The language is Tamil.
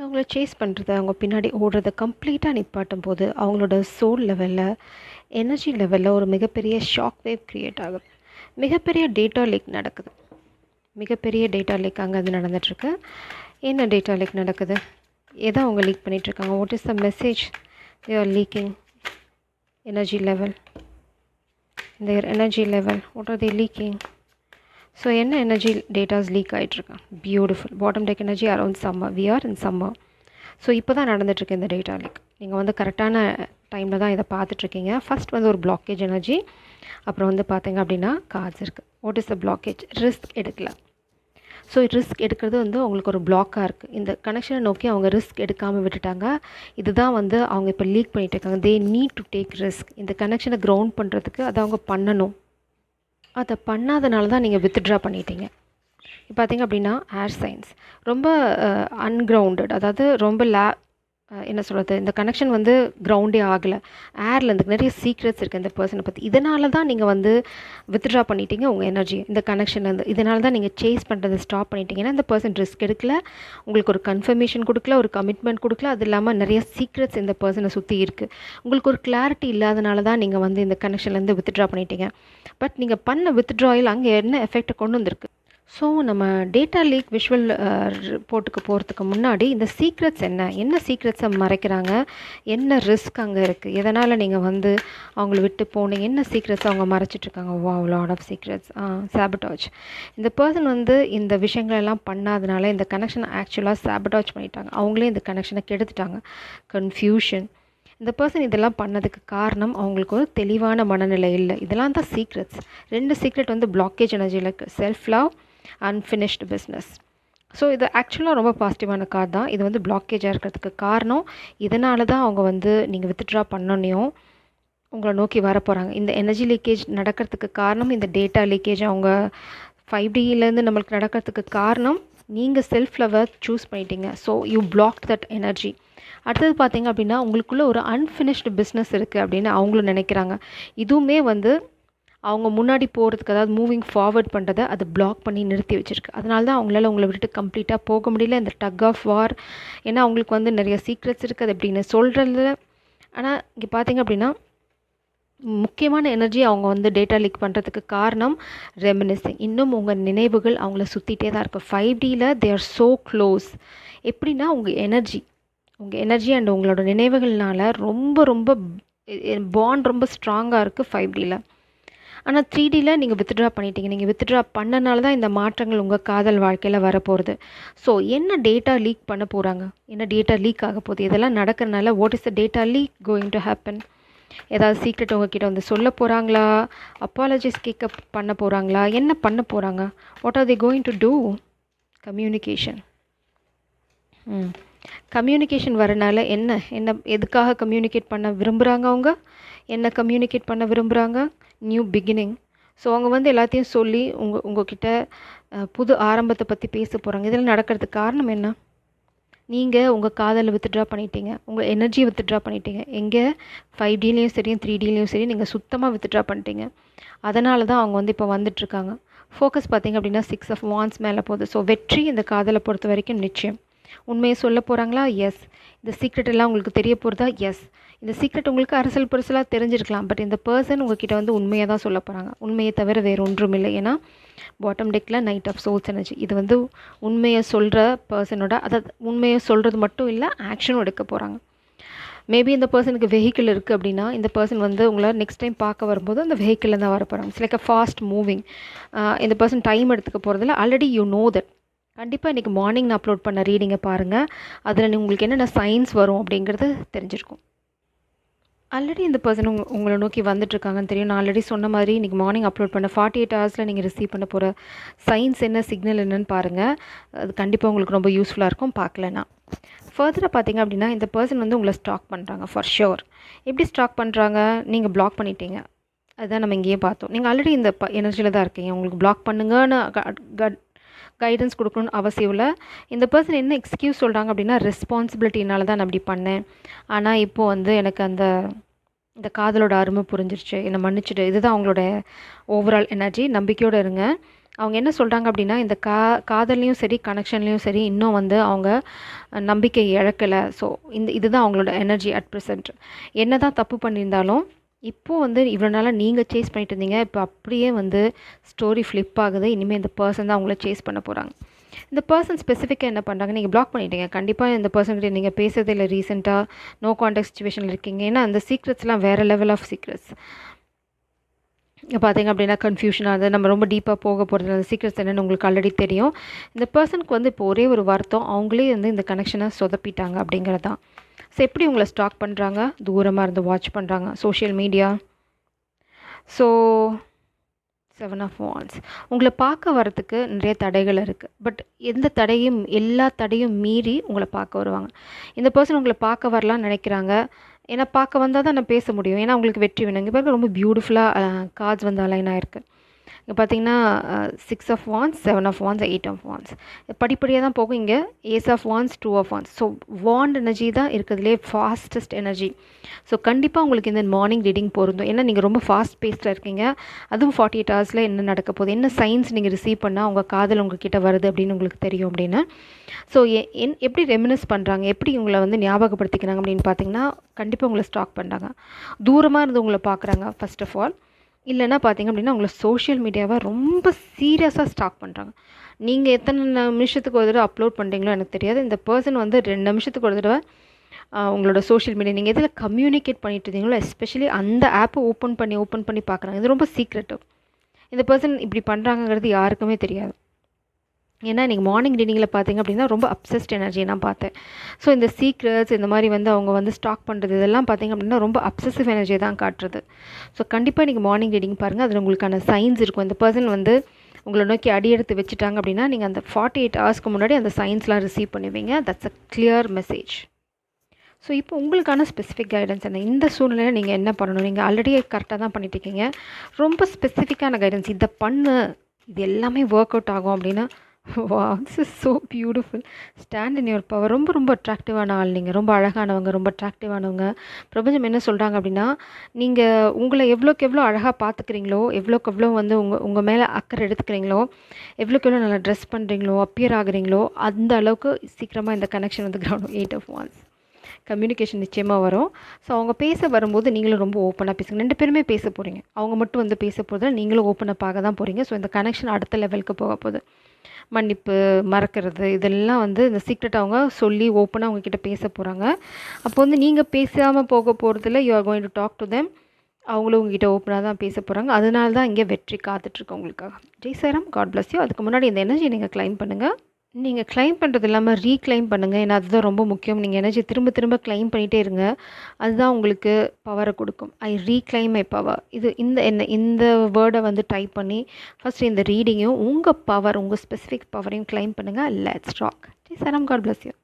அவங்கள சேஸ் பண்ணுறது, அவங்க பின்னாடி ஓடுறத கம்ப்ளீட்டாக நிப்பாட்டும்போது, அவங்களோட சோல் லெவலில், எனர்ஜி லெவலில் ஒரு மிகப்பெரிய ஷாக் வேவ் கிரியேட் ஆகுது. மிகப்பெரிய டேட்டா லீக் நடக்குது. மிகப்பெரிய டேட்டா லீக் அங்கே அது நடந்துகிட்ருக்கு. என்ன டேட்டா லீக் நடக்குது? எதை அவங்க லீக் பண்ணிகிட்ருக்காங்க? What is the message they are leaking? Energy level, their energy level, what are they leaking? So என்ன எனர்ஜி டேட்டாஸ் லீக் ஆகிட்ருக்கு? Beautiful. Bottom deck energy around summer. We are in summer. So இப்போ தான் நடந்துகிட்ருக்கு இந்த டேட்டா லீக். நீங்கள் வந்து கரெக்டான டைமில் தான் இதை பார்த்துட்ருக்கீங்க. ஃபஸ்ட் வந்து ஒரு பிளாக்கேஜ் எனர்ஜி, அப்புறம் வந்து பார்த்தீங்க அப்படின்னா கார்ட்ஸ் இருக்குது. What is the blockage? Risk எடுக்கல. ஸோ ரிஸ்க் எடுக்கிறது வந்து அவங்களுக்கு ஒரு பிளாக்காக இருக்குது. இந்த கனெக்ஷனை நோக்கி அவங்க ரிஸ்க் எடுக்காமல் விட்டுட்டாங்க. இதுதான் வந்து அவங்க இப்போ லீக் பண்ணிகிட்டு இருக்காங்க. They need to take risk. இந்த கனெக்ஷனை கிரவுண்ட் பண்ணுறதுக்கு அதை அவங்க பண்ணணும். அதை பண்ணாதனால தான் நீங்கள் வித்ட்ரா பண்ணிட்டீங்க. இப்போ பார்த்திங்க அப்படின்னா ஏர் சைன்ஸ் ரொம்ப அன்கிரவுண்டட், அதாவது ரொம்ப என்ன சொல்கிறது, இந்த கனெக்ஷன் வந்து கிரவுண்டே ஆகலை. ஏரில் இருந்து நிறைய சீக்ரெட்ஸ் இருக்குது இந்த பர்சனை பற்றி. இதனால தான் நீங்கள் வந்து வித்ட்ரா பண்ணிட்டீங்க உங்கள் எனர்ஜி இந்த கனெக்ஷன்லேருந்து. இதனால தான் நீங்கள் சேஸ் பண்ணுறதை ஸ்டாப் பண்ணிட்டீங்கன்னா இந்த பர்சன் ரிஸ்க் எடுக்கல, உங்களுக்கு ஒரு கன்ஃபர்மேஷன் கொடுக்கல, ஒரு கமிட்மெண்ட் கொடுக்கல. அது இல்லாமல் நிறைய சீக்ரெட்ஸ் இந்த பர்சனை சுற்றி இருக்குது. உங்களுக்கு ஒரு கிளாரிட்டி இல்லாதனால தான் நீங்கள் வந்து இந்த கனெக்ஷன்லேருந்து வித்ட்ரா பண்ணிட்டீங்க. பட் நீங்கள் பண்ண வித்ட்ராயில் அங்கே என்ன எஃபெக்டை கொண்டு வந்திருக்கு? ஸோ நம்ம டேட்டா லீக் விஷுவல் ரிப்போர்ட்டுக்கு போகிறதுக்கு முன்னாடி இந்த சீக்ரெட்ஸ் என்ன சீக்ரெட்ஸை மறைக்கிறாங்க, என்ன ரிஸ்க் அங்கே இருக்குது, எதனால் நீங்கள் வந்து அவங்கள விட்டு போனீங்க, என்ன சீக்ரெட்ஸ் அவங்க மறைச்சிட்ருக்காங்க? Wow, lot of secrets. Sabotage. இந்த பர்சன் வந்து இந்த விஷயங்களெல்லாம் பண்ணாதனால இந்த கனெக்ஷனை ஆக்சுவலாக சாபட்டாஜ் பண்ணிட்டாங்க. அவங்களே இந்த கனெக்ஷனை கெடுத்துட்டாங்க. கன்ஃபியூஷன். இந்த பர்சன் இதெல்லாம் பண்ணதுக்கு காரணம் அவங்களுக்கு ஒரு தெளிவான மனநிலை இல்லை. இதெல்லாம் தான் சீக்ரெட்ஸ். 2 சீக்ரெட் வந்து பிளாக்கேஜ் எனர்ஜியில் இருக்குது. Self love, unfinished business. So இது ஆக்சுவலாக ரொம்ப பாசிட்டிவான கார்டு தான். இது வந்து பிளாக்கேஜாக இருக்கிறதுக்கு காரணம் இதனால தான் அவங்க வந்து நீங்கள் வித்ட்ரா பண்ணோன்னையும் உங்களை நோக்கி வர போகிறாங்க. இந்த எனர்ஜி லீக்கேஜ் நடக்கிறதுக்கு காரணம், இந்த டேட்டா லீக்கேஜ் அவங்க 5Dலேருந்து நம்மளுக்கு நடக்கிறதுக்கு காரணம் நீங்கள் செல்ஃப் லவ்வை சூஸ் பண்ணிட்டீங்க. So you blocked that energy. அடுத்தது பார்த்திங்க அப்படின்னா உங்களுக்குள்ளே ஒரு அன்ஃபினிஷ்டு பிஸ்னஸ் இருக்குது அப்படின்னு அவங்களும் நினைக்கிறாங்க. இதுவுமே வந்து அவங்க முன்னாடி போகிறதுக்கு, அதாவது மூவிங் ஃபார்வர்ட் பண்ணுறதை அது பிளாக் பண்ணி நிறுத்தி வச்சுருக்கு. அதனால தான் அவங்களால உங்களை விட்டுட்டு கம்ப்ளீட்டாக போக முடியல. இந்த டக் ஆஃப் வார். ஏன்னா அவங்களுக்கு வந்து நிறைய சீக்ரெட்ஸ் இருக்குது அது எப்படின்னு சொல்கிறதுல. ஆனால் இங்கே பார்த்திங்க அப்படின்னா முக்கியமான எனர்ஜி அவங்க வந்து டேட்டா லீக் பண்ணுறதுக்கு காரணம் ரெமினிசிங். இன்னும் உங்கள் நினைவுகள் அவங்கள சுற்றிட்டே தான் இருக்குது. 5Dயில் தே ஆர் ஸோ க்ளோஸ். எப்படின்னா உங்கள் எனர்ஜி அண்ட் உங்களோட நினைவுகள்னால ரொம்ப ரொம்ப பாண்ட் ரொம்ப ஸ்ட்ராங்காக இருக்குது 5Dயில். ஆனால் 3Dயில் நீங்கள் வித்ட்ரா பண்ணிட்டீங்க. நீங்கள் வித்ட்ரா பண்ணனால தான் இந்த மாற்றங்கள் உங்கள் காதல் வாழ்க்கையில் வரப்போகிறது. ஸோ என்ன டேட்டா லீக் பண்ண போகிறாங்க, என்ன டேட்டா லீக் ஆக போகுது, இதெல்லாம் நடக்கிறனால what is the data leak going to happen? ஏதாவது சீக்ரெட் உங்ககிட்ட வந்து சொல்ல போகிறாங்களா? அப்பாலஜிஸ் கேட்க பண்ண போகிறாங்களா? என்ன பண்ண போகிறாங்க? What are they going to do? Communication. Communication வரனால என்ன எதுக்காக கம்யூனிகேட் பண்ண விரும்புகிறாங்க? அவங்க என்ன கம்யூனிகேட் பண்ண விரும்புகிறாங்க? New beginning. ஸோ அவங்க வந்து எல்லாத்தையும் சொல்லி உங்ககிட்ட புது ஆரம்பத்தை பற்றி பேச போகிறாங்க. இதெல்லாம் நடக்கிறதுக்கு காரணம் என்ன? நீங்கள் உங்கள் காதலை வித்ட்ரா பண்ணிட்டீங்க, உங்கள் எனர்ஜியை வித்ட்ரா பண்ணிட்டீங்க. எங்கே? 5Dலேயும் சரி 3Dலேயும் சரி நீங்கள் சுத்தமாக வித்ட்ரா பண்ணிட்டீங்க. அதனால தான் அவங்க வந்து இப்போ வந்துட்டுருக்காங்க. ஃபோக்கஸ் பார்த்திங்க அப்படின்னா 6 ஆஃப் வான்ஸ் மேலே போகுது. ஸோ வெற்றி இந்த காதலை பொறுத்த வரைக்கும் நிச்சயம். உண்மையை சொல்ல போகிறாங்களா? எஸ். இந்த சீக்ரெட் எல்லாம் உங்களுக்கு தெரிய போகிறதா? எஸ். இந்த சீக்ரெட் உங்களுக்கு அரசல் பரிசலாக தெரிஞ்சிருக்கலாம். பட் இந்த பர்சன் உங்ககிட்ட வந்து உண்மையை தான் சொல்ல போகிறாங்க. உண்மையை தவிர வேறு ஒன்றும் இல்லை. ஏன்னா பாட்டம் டெக்கில் நைட் ஆஃப் சோல்ஸ் எனர்ஜி. இது வந்து உண்மையை சொல்கிற பர்சனோட, அதாவது உண்மையை சொல்கிறது மட்டும் இல்லை, ஆக்ஷனும் எடுக்க போகிறாங்க. மேபி இந்த பர்சனுக்கு வெஹிக்கிள் இருக்குது அப்படின்னா இந்த பர்சன் வந்து உங்களை நெக்ஸ்ட் டைம் பார்க்க வரும்போது அந்த வெஹிக்கிளில் தான் வர போகிறாங்க. It's like a fast moving. இந்த பர்சன் டைம் எடுத்துக்க போகிறதில்ல. Already you know that. கண்டிப்பாக இன்றைக்கி மார்னிங் நான் அப்லோட் பண்ண ரீடிங்கை பாருங்கள். அதில் உங்களுக்கு என்னென்ன சைன்ஸ் வரும் அப்படிங்கிறது தெரிஞ்சிருக்கும். ஆல்ரெடி இந்த பர்சன் உங்களை நோக்கி வந்துட்டுருக்காங்கன்னு தெரியும். நான் ஆல்ரெடி சொன்ன மாதிரி இன்றைக்கி மார்னிங் அப்லோட் பண்ண 48 ஹவர்ஸில் நீங்கள் ரிசீவ் பண்ண போகிற சைன்ஸ் என்ன, சிக்னல் என்னன்னு பாருங்கள். அது கண்டிப்பாக உங்களுக்கு ரொம்ப யூஸ்ஃபுல்லாக இருக்கும் பார்க்கலன்னா. ஃபர்தராக பார்த்திங்க அப்படின்னா இந்த பர்சன் வந்து உங்களை ஸ்டாக் பண்ணுறாங்க ஃபார் ஷுர். எப்படி ஸ்டாக் பண்ணுறாங்க? நீங்கள் பிளாக் பண்ணிட்டீங்க. அதுதான் நம்ம இங்கேயே பார்த்தோம். நீங்கள் ஆல்ரெடி இந்த எனர்ஜியில் தான் இருக்கீங்க. உங்களுக்கு பிளாக் பண்ணுங்கன்னு கைடன்ஸ் கொடுக்கணும்னு அவசியம் இல்லை. இந்த பர்சன் என்ன எக்ஸ்கியூஸ் சொல்கிறாங்க அப்படின்னா, ரெஸ்பான்சிபிலிட்டினால தான் நான் அப்படி பண்ணேன். ஆனால் இப்போது வந்து எனக்கு இந்த காதலோட அருமை புரிஞ்சிருச்சு, என்னை மன்னிச்சிடு. இதுதான் அவங்களோட ஓவரால் எனர்ஜி. நம்பிக்கையோடு இருங்க. அவங்க என்ன சொல்கிறாங்க அப்படின்னா, இந்த காதல்லையும் சரி, கனெக்ஷன்லேயும் சரி, இன்னும் வந்து அவங்க நம்பிக்கை இழக்கலை. ஸோ இதுதான் அவங்களோட எனர்ஜி அட் ப்ரெசென்ட். என்ன தான் தப்பு பண்ணியிருந்தாலும், இப்போது வந்து இவ்வளோ நாளாக நீங்கள் சேஸ் பண்ணிட்டு இருந்தீங்க. இப்போ அப்படியே வந்து ஸ்டோரி ஃப்ளிப் ஆகுது. இனிமேல் இந்த பர்சன் தான் அவங்கள சேஸ் பண்ண போகிறாங்க. இந்த பர்சன் ஸ்பெசிஃபிக்காக என்ன பண்ணுறாங்க, நீங்கள் பிளாக் பண்ணிட்டீங்க. கண்டிப்பாக இந்த பர்சன்கிட்ட நீங்கள் பேசுறதே இல்லை. ரீசெண்டாக நோ கான்டாக்ட் சிச்சுவேஷனில் இருக்கீங்க. ஏன்னா அந்த சீக்ரெட்ஸ்லாம் வேறு லெவல் ஆஃப் சீக்ரெட்ஸ். பார்த்தீங்க அப்படின்னா கன்ஃபியூஷனாக அது நம்ம ரொம்ப டீப்பாக போக போகிறது. அந்த சீக்ரெட்ஸ் என்னென்னு உங்களுக்கு ஆல்ரெடி தெரியும். இந்த பர்சனுக்கு வந்து இப்போ ஒரே ஒரு வருத்தம், அவங்களே வந்து இந்த கனெக்ஷனை சொதப்பிட்டாங்க அப்படிங்கிறது தான். ஸோ எப்படி உங்களை ஸ்டாக் பண்ணுறாங்க, தூரமாக இருந்து வாட்ச் பண்ணுறாங்க, social media. So 7 of wands உங்களை பார்க்க வரத்துக்கு நிறைய தடைகள் இருக்குது. பட் எல்லா தடையும் மீறி உங்களை பார்க்க வருவாங்க. இந்த பர்சன் உங்களை பார்க்க வரலான்னு நினைக்கிறாங்க. ஏன்னா பார்க்க வந்தால் தான் நான் பேச முடியும். ஏன்னா உங்களுக்கு வெற்றி வேணும். இங்கே பாருங்க ரொம்ப பியூட்டிஃபுல்லாக கார்ட்ஸ் வந்து அலைன் ஆகிருக்கு. இங்கே பார்த்தீங்கன்னா 6 of wands, 7 of wands, 8 of wands படிப்படியாக தான் போகும். இங்கே ace of wands, 2 of wands. So wand energy தான் இருக்கிறதுலே ஃபாஸ்டஸ்ட் எனர்ஜி. ஸோ கண்டிப்பாக உங்களுக்கு இந்த மார்னிங் ரீடிங் பொருந்தும். ஏன்னா நீங்கள் ரொம்ப ஃபாஸ்ட் பேஸில் இருக்கீங்க. அதுவும் 48 ஹவர்ஸில் என்ன நடக்க போகுது, என்ன சைன்ஸ் நீங்கள் ரிசீவ் பண்ணால் உங்கள் காதல் உங்ககிட்ட வருது அப்படின்னு உங்களுக்கு தெரியும் அப்படின்னு. ஸோ எப்படி ரெமினஸ் பண்ணுறாங்க, எப்படி உங்களை வந்து ஞாபகப்படுத்திக்கிறாங்க அப்படின்னு பார்த்தீங்கன்னா, கண்டிப்பாக உங்களை ஸ்டாக் பண்ணுறாங்க. தூரமாக இருந்து உங்களை பார்க்குறாங்க ஃபர்ஸ்ட் ஆஃப் ஆல். இல்லைன்னா பார்த்தீங்க அப்படின்னா உங்களை சோஷியல் மீடியாவை ரொம்ப சீரியஸாக ஸ்டாக் பண்ணுறாங்க. நீங்கள் எத்தனை நிமிஷத்துக்கு ஒரு தடவை அப்லோட் பண்ணுறீங்களோ எனக்கு தெரியாது. இந்த பர்சன் வந்து 2 நிமிஷத்துக்கு ஒரு தடவை உங்களோட சோஷியல் மீடியா நீங்கள் எதில் கம்யூனிகேட் பண்ணிட்டு இருந்தீங்களோ எஸ்பெஷலி அந்த ஆப்பை ஓப்பன் பண்ணி பார்க்குறாங்க. இது ரொம்ப சீக்ரெட்டு. இந்த பர்சன் இப்படி பண்ணுறாங்கங்கிறது யாருக்குமே தெரியாது. ஏன்னா நீங்கள் மார்னிங் ரீடிங்கில் பார்த்தீங்க அப்படின்னா ரொம்ப அப்சஸ்ட் எனர்ஜி நான் பார்த்தேன். ஸோ இந்த சீக்ரெட்ஸ் இந்த மாதிரி வந்து அவங்க வந்து ஸ்டாக் பண்ணுறது இதெல்லாம் பார்த்தீங்க அப்படின்னா ரொம்ப அப்சசிவ் எனர்ஜி தான் காட்டுறது. ஸோ கண்டிப்பாக நீங்கள் மார்னிங் ரீடிங் பாருங்கள். அதில் உங்களுக்கான சைன்ஸ் இருக்கும். இந்த பர்சன் வந்து உங்களை நோக்கி அடி எடுத்து வச்சுட்டாங்க அப்படின்னா நீங்கள் அந்த 48 ஹவர்ஸ்க்கு முன்னாடி அந்த சைன்ஸ்லாம் ரிசீவ் பண்ணுவீங்க. That's a clear message. So இப்போ உங்களுக்கான ஸ்பெசிஃபிக் கைடன்ஸ் என்ன, இந்த சூழ்நிலையில் நீங்கள் என்ன பண்ணணும், நீங்கள் ஆல்ரெடி கரெக்டாக தான் பண்ணிட்டுருக்கீங்க. ரொம்ப ஸ்பெசிஃபிக்கான கைடன்ஸ், இதை பண்ணு, இது எல்லாமே ஒர்க் அவுட் ஆகும் அப்படின்னா this is so beautiful. Stand in your power. ரொம்ப ரொம்ப அட்ராக்டிவான ஆள் நீங்கள். ரொம்ப அழகானவங்க, ரொம்ப அட்ராக்டிவானவங்க. பிரபஞ்சம் என்ன சொல்கிறாங்க அப்படின்னா, நீங்கள் உங்களை எவ்வளோக்கு எவ்வளோ அழகாக பார்த்துக்கிறீங்களோ, எவ்வளோக்கு எவ்வளோ வந்து உங்கள் மேலே அக்கறை எடுத்துக்கிறீங்களோ, எவ்வளோக்கு எவ்வளோ நல்லா ட்ரெஸ் பண்ணுறீங்களோ, அப்பியர் ஆகுறீங்களோ, அந்த அளவுக்கு சீக்கிரமாக இந்த கனெக்ஷன் வந்து கிரவுண்ட் 8 ஆஃப் வாண்ட்ஸ் கம்யூனிகேஷன் நிச்சயமாக வரும். ஸோ அவங்க பேச வரும்போது நீங்களும் ரொம்ப ஓப்பனாக பேசுங்க. 2 பேருமே பேச போகிறீங்க. அவங்க மட்டும் வந்து பேச போகிறதுல நீங்களும் ஓப்பனாக பார்க்க தான் போகிறீங்க. ஸோ இந்த கனெக்ஷன் அடுத்த லெவலுக்கு போக போகுது. மன்னிப்பு, மறக்கிறது இதெல்லாம் வந்து இந்த சீக்ரெட் அவங்க சொல்லி ஓப்பனாக அவங்கக்கிட்ட பேச போகிறாங்க. அப்போ வந்து நீங்கள் பேசாமல் போக போகிறதுல you are going to talk to them. அவங்களும் உங்ககிட்ட ஓப்பனாக தான் பேச போகிறாங்க. அதனால தான் இங்கே வெற்றி காத்துட்ருக்கு உங்களுக்காக. Jai Sairam, God bless you. அதுக்கு முன்னாடி இந்த எனர்ஜி நீங்கள் கிளைம் பண்ணுங்கள். நீங்கள் கிளைம் பண்ணுறது இல்லாமல் ரீக்ளைம் பண்ணுங்கள். ஏன்னா அதுதான் ரொம்ப முக்கியம். நீங்கள் எனர்ஜி திரும்ப திரும்ப கிளைம் பண்ணிகிட்டே இருங்க. அதுதான் உங்களுக்கு பவரை கொடுக்கும். ஐ ரீக்ளைம் மை பவர். இந்த வேர்டை வந்து டைப் பண்ணி ஃபஸ்ட்டு இந்த ரீடிங்கையும் உங்கள் பவர், உங்கள் ஸ்பெசிஃபிக் பவரையும் கிளைம் பண்ணுங்கள். Let's rock. Jai Sairam, God bless you.